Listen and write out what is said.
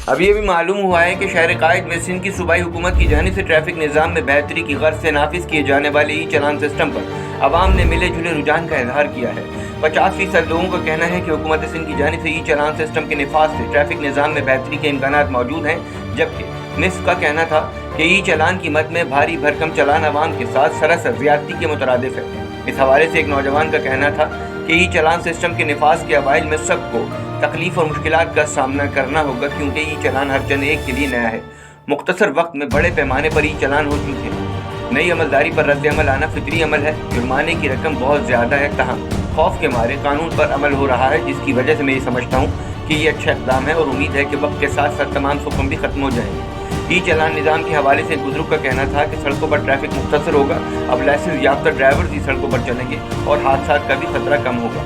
अभी अभी मालूम हुआ है कि शहर कायद में सिंध की सूबाई हुकूमत की जानिब से ट्रैफिक निज़ाम में बेहतरी की गर्ज से नाफिज किए जाने वाले ई चालान सिस्टम पर आवाम ने मिले जुले रुझान का इजहार किया है। 50% लोगों का कहना है कि हुकूमत सिंध की जानिब से ई चालान सिस्टम के निफाज से ट्रैफिक निज़ाम में बेहतरी के इम्कानात मौजूद हैं, जबकि निस्फ का कहना था कि ई चालान की मद में भारी भरकम चालान आवाम के साथ सरासर ज़्यादती के मुतरादिफ है। इस हवाले से एक नौजवान का कहना था कि ई चालान सिस्टम के निफाज के अवाइल में सबको तकलीफ और मुश्किलात का सामना करना होगा, क्योंकि ई चालान हर चंद एक के लिए नया है। मुख्तसर वक्त में बड़े पैमाने पर ई चालान हो चुके हैं। नई अमलदारी पर रद्द अमल आना फितरी अमल है। जुर्माने की रकम बहुत ज़्यादा है, तहम खौफ के मारे कानून पर अमल हो रहा है, जिसकी वजह से मैं ये समझता हूँ कि ये अच्छा इक़दाम है और उम्मीद है कि वक्त के साथ साथ तमाम हुक्म भी ख़त्म हो जाएंगे। ई चालान निज़ाम के हवाले से बुजुर्ग का कहना था कि सड़कों पर ट्रैफिक मुख्तसर होगा, अब लाइसेंस याफ्ता ड्राइवर ही सड़कों पर चलेंगे और हादसा का भी खतरा कम होगा।